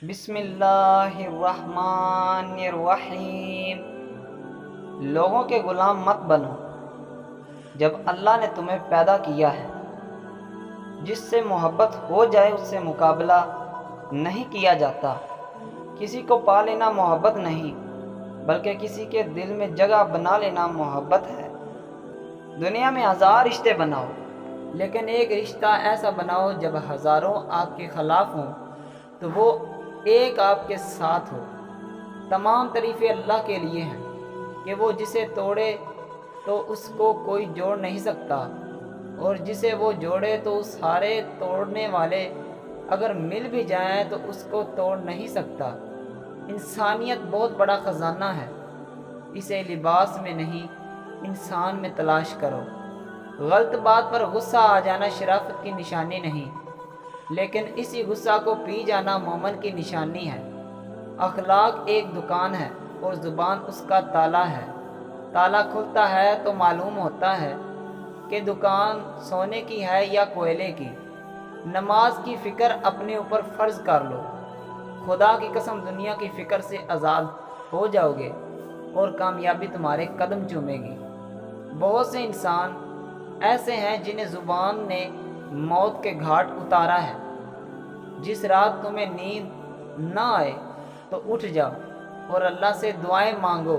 بسم اللہ الرحمن الرحیم۔ لوگوں کے غلام مت بنو جب اللہ نے تمہیں پیدا کیا ہے۔ جس سے محبت ہو جائے اس سے مقابلہ نہیں کیا جاتا۔ کسی کو پا لینا محبت نہیں بلکہ کسی کے دل میں جگہ بنا لینا محبت ہے۔ دنیا میں ہزار رشتے بناؤ لیکن ایک رشتہ ایسا بناؤ جب ہزاروں آپ کے خلاف ہوں تو وہ ایک آپ کے ساتھ ہو۔ تمام تعریفیں اللہ کے لیے ہیں کہ وہ جسے توڑے تو اس کو کوئی جوڑ نہیں سکتا، اور جسے وہ جوڑے تو اس سارے توڑنے والے اگر مل بھی جائیں تو اس کو توڑ نہیں سکتا۔ انسانیت بہت بڑا خزانہ ہے، اسے لباس میں نہیں انسان میں تلاش کرو۔ غلط بات پر غصہ آ جانا شرافت کی نشانی نہیں، لیکن اسی غصہ کو پی جانا مومن کی نشانی ہے۔ اخلاق ایک دکان ہے اور زبان اس کا تالا ہے۔ تالا کھلتا ہے تو معلوم ہوتا ہے کہ دکان سونے کی ہے یا کوئلے کی۔ نماز کی فکر اپنے اوپر فرض کر لو، خدا کی قسم دنیا کی فکر سے آزاد ہو جاؤ گے اور کامیابی تمہارے قدم چومے گی۔ بہت سے انسان ایسے ہیں جنہیں زبان نے موت کے گھاٹ اتارا ہے۔ جس رات تمہیں نیند نہ آئے تو اٹھ جاؤ اور اللہ سے دعائیں مانگو،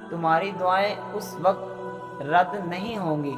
تمہاری دعائیں اس وقت رد نہیں ہوں گی